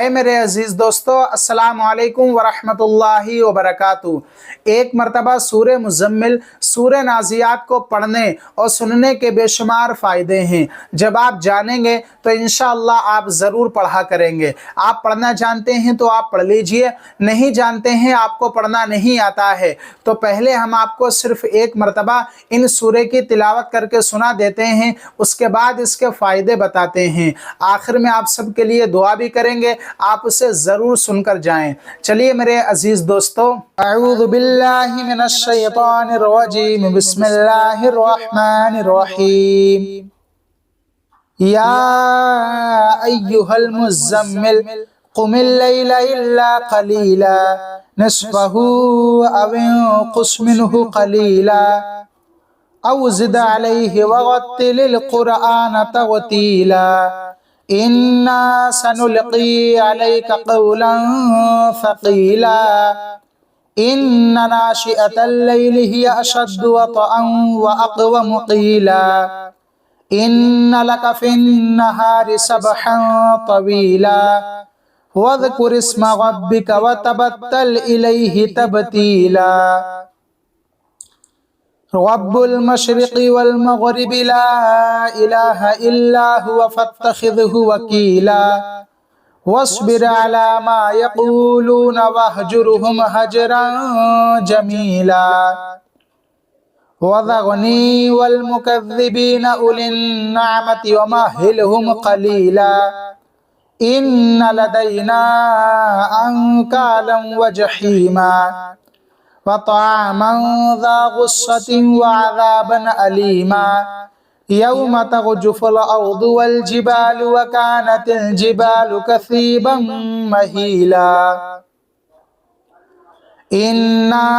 اے میرے عزیز دوستو، السلام علیکم ورحمۃ اللہ وبرکاتہ۔ ایک مرتبہ سورہ مزمل، سورہ نازیات کو پڑھنے اور سننے کے بے شمار فائدے ہیں۔ جب آپ جانیں گے تو انشاءاللہ آپ ضرور پڑھا کریں گے۔ آپ پڑھنا جانتے ہیں تو آپ پڑھ لیجئے، نہیں جانتے ہیں، آپ کو پڑھنا نہیں آتا ہے تو پہلے ہم آپ کو صرف ایک مرتبہ ان سورہ کی تلاوت کر کے سنا دیتے ہیں، اس کے بعد اس کے فائدے بتاتے ہیں۔ آخر میں آپ سب کے لیے دعا بھی کریں گے، آپ اسے ضرور سن کر جائیں۔ چلیے میرے عزیز دوستو، اعوذ باللہ من الشیطان الرجیم، بسم اللہ الرحمن الرحیم۔ یا ایہا المزمل قم اللیل الا قلیلا نصفہ او انقص منہ قلیلا او زد علیہ ورتل القرآن ترتیلا إنا سنلقي عليك قولا ثقيلا إن ناشئة الليل هي أشد وطئا وأقوم قيلا إن لك في النهار سبحا طويلا واذكر اسم ربك وتبتل إليه تبتيلا رب المشرق والمغرب لا إله إلا هو فاتخذه وكيلا واصبر على ما يقولون واهجرهم هجرا جميلا وذرني والمكذبين أولي النعمة ومهلهم قليلا إن لدينا أنكالا وجحيما وطعاما ذا غصة وعذابا أليما يوم ترجف الأرض والجبال وكانت الجبال كثيبا مهيلا إنا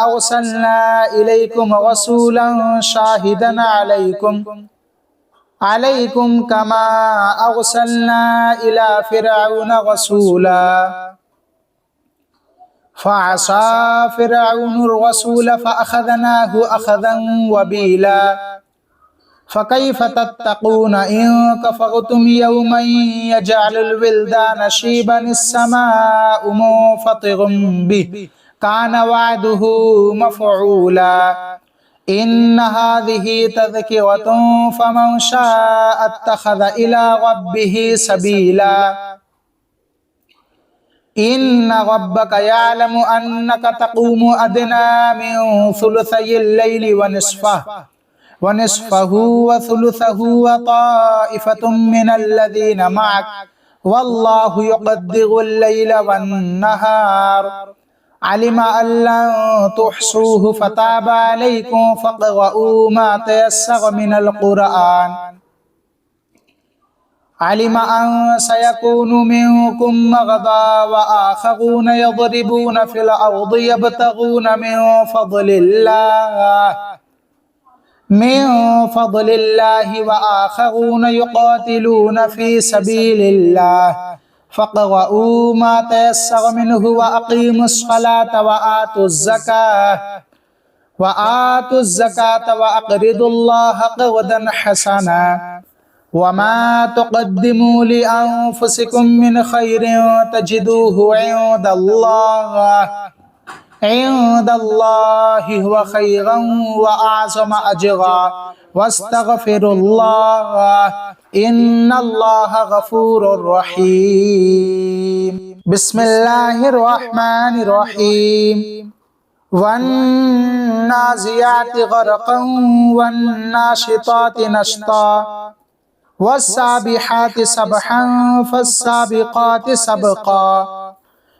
أرسلنا إليكم رسولا شاهدا عليكم كما أرسلنا إلى فرعون رسولا فعصى فرعون الرسول فأخذناه أخذا وبيلا فكيف تتقون إن كفرتم يوما يجعل الولدان شيبا السماء منفطر به كان وعده مفعولا إن هذه تذكرة فمن شاء اتخذ إلى ربه سبيلا إن ربك يعلم أنك تقوم أدنى من ثلثي الليل ونصفه وثلثه وطائفة من الذين معك والله يقدر الليل والنهار علم أن لن تحصوه فتاب عليكم فاقرؤوا ما تيسر من القرآن علم أن سيكون منكم مرضى وآخرون يضربون في الأرض يبتغون من فضل الله وآخرون يقاتلون في سبيل الله فاقرؤوا ما تيسر منه وأقيموا الصلاة وآتوا الزكاة وأقرضوا الله قرضا حسنا وما تقدموا لأنفسكم من خير تجدوه عند الله هو خيرا وأعظم أجرا واستغفروا الله إن الله غفور رحيم بسم الله الرحمن الرحيم والنازعات غرقا والناشطات نشطا والسابحات سبحا فالسابقات سبقا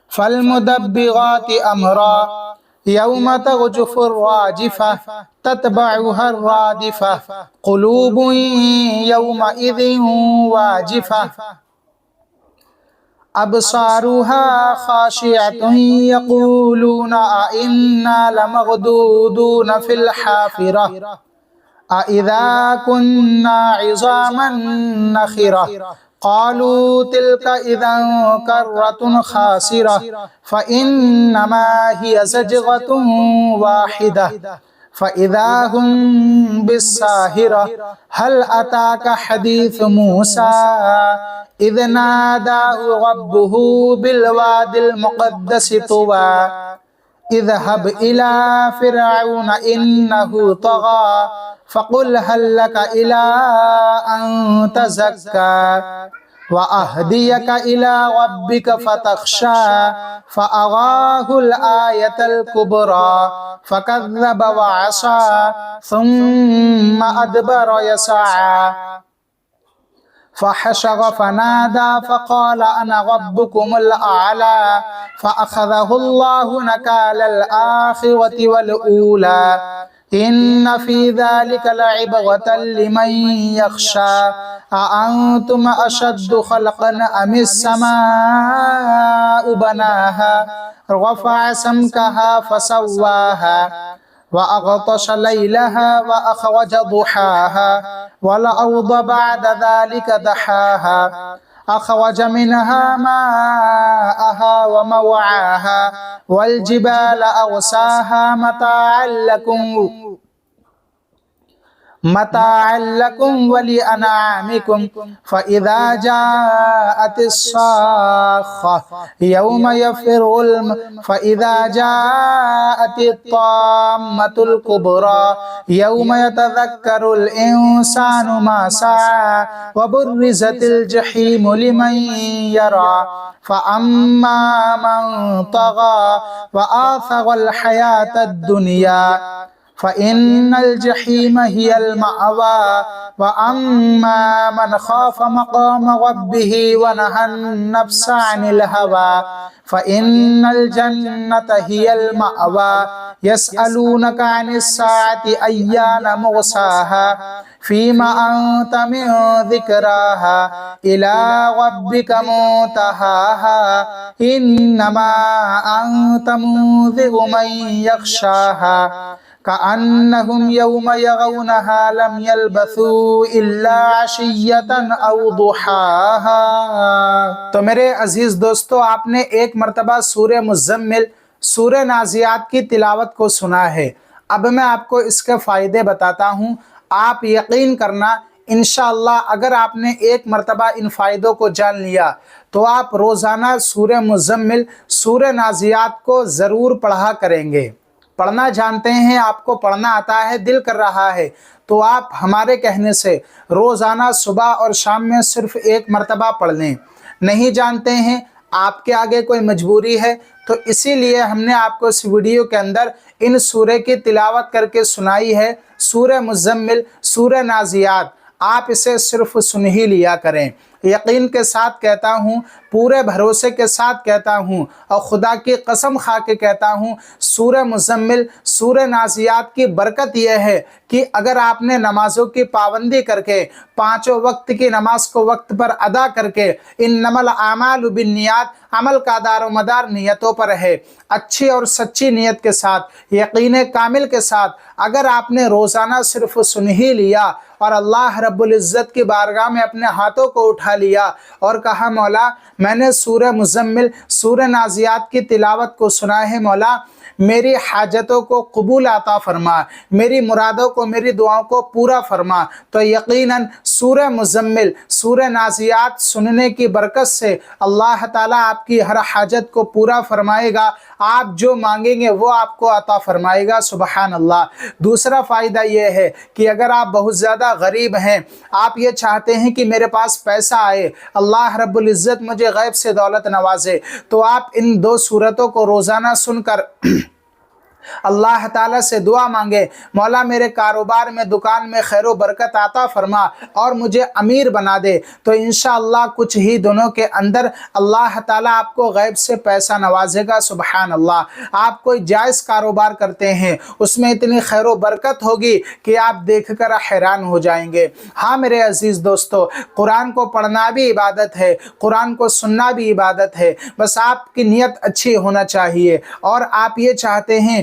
فالمدبرات أمرا يوم ترجف الراجفة تتبعها الرادفة قلوب يومئذ واجفة أبصارها خاشعة يقولون أئنا لمردودون في الحافرة أإذا كنا عظاما نخرة قالوا تلك إذا كرة خاسرة فإنما هي زجرة واحدة فإذا هم بالساهرة هل أتاك حديث موسى إذ ناداه ربه بالواد المقدس طوى اذهب إلى فرعون إنه طغى فقل هل لك إلى أن تزكى وأهديك إلى ربك فتخشى فأراه الآية الكبرى فكذب وعصى ثم أدبر يسعى فحشر فنادى فقال أنا ربكم الأعلى فأخذه الله نكال الآخرة والأولى إن في ذلك لعبرة لمن يخشى أأنتم أشد خلقا أم السماء بناها رفع سمكها فسواها وأغطش ليلها وأخرج ضحاها والأرض بعد ذلك دحاها أخرج منها ماءها ومرعاها والجبال أرساها متاعا لكم ولأنعامكم فإذا جاءت الصاخة يوم يفر فإذا جاءت الطامة الكبرى يوم يتذكر الإنسان ما سعى وبرزت الجحيم لمن يرى فأما من طغى وآثر الحياة الدنيا فإن الجحيم هي المأوى وأما من خاف مقام ربه ونهى النفس عن الهوى فإن الجنة هي المأوى يسألونك عن الساعة أيان مرساها فيما أنت من ذكراها إلى ربك منتهاها إنما أنت منذر من يخشاها كأنهم يوم يرونها لم يلبثوا إلا عشية أو ضحاها۔ تو میرے عزیز دوستو، آپ نے ایک مرتبہ سورہ مزمل سورہ نازیات کی تلاوت کو سنا ہے۔ اب میں آپ کو اس کے فائدے بتاتا ہوں۔ آپ یقین کرنا انشاءاللہ اگر آپ نے ایک مرتبہ ان فائدوں کو جان لیا تو آپ روزانہ سورہ مزمل سورہ نازیات کو ضرور پڑھا کریں گے۔ پڑھنا جانتے ہیں، آپ کو پڑھنا آتا ہے، دل کر رہا ہے تو آپ ہمارے کہنے سے روزانہ صبح اور شام میں صرف ایک مرتبہ پڑھ لیں۔ نہیں جانتے ہیں، آپ کے آگے کوئی مجبوری ہے تو اسی لیے ہم نے آپ کو اس ویڈیو کے اندر ان سورہ کی تلاوت کر کے سنائی ہے۔ سورہ مزمل سورہ نازیات آپ اسے صرف سن ہی لیا کریں۔ یقین کے ساتھ کہتا ہوں، پورے بھروسے کے ساتھ کہتا ہوں اور خدا کی قسم کھا کے کہتا ہوں، سورہ مزمل سورہ نازیات کی برکت یہ ہے کہ اگر آپ نے نمازوں کی پابندی کر کے پانچوں وقت کی نماز کو وقت پر ادا کر کے انما الاعمال بالنیات عمل کا دار و مدار نیتوں پر ہے، اچھی اور سچی نیت کے ساتھ یقین کامل کے ساتھ اگر آپ نے روزانہ صرف سن ہی لیا اور اللہ رب العزت کی بارگاہ میں اپنے ہاتھوں کو اٹھا لیا اور کہا مولا میں نے سورہ مزمل سورہ نازیات کی تلاوت کو سنا ہے، مولا میری حاجتوں کو قبول عطا فرما، میری مرادوں کو میری دعاؤں کو پورا فرما، تو یقیناً سورہ مزمل سورہ نازیات سننے کی برکت سے اللہ تعالیٰ آپ کی ہر حاجت کو پورا فرمائے گا، آپ جو مانگیں گے وہ آپ کو عطا فرمائے گا۔ سبحان اللہ۔ دوسرا فائدہ یہ ہے کہ اگر آپ بہت زیادہ غریب ہیں، آپ یہ چاہتے ہیں کہ میرے پاس پیسہ آئے، اللہ رب العزت مجھے غیب سے دولت نوازے، تو آپ ان دو صورتوں کو روزانہ سن کر اللہ تعالیٰ سے دعا مانگے، مولا میرے کاروبار میں دکان میں خیر و برکت عطا فرما اور مجھے امیر بنا دے، تو انشاءاللہ کچھ ہی دنوں کے اندر اللہ تعالیٰ آپ کو غیب سے پیسہ نوازے گا۔ سبحان اللہ۔ آپ کوئی جائز کاروبار کرتے ہیں، اس میں اتنی خیر و برکت ہوگی کہ آپ دیکھ کر حیران ہو جائیں گے۔ ہاں میرے عزیز دوستو، قرآن کو پڑھنا بھی عبادت ہے، قرآن کو سننا بھی عبادت ہے، بس آپ کی نیت اچھی ہونا چاہیے اور آپ یہ چاہتے ہیں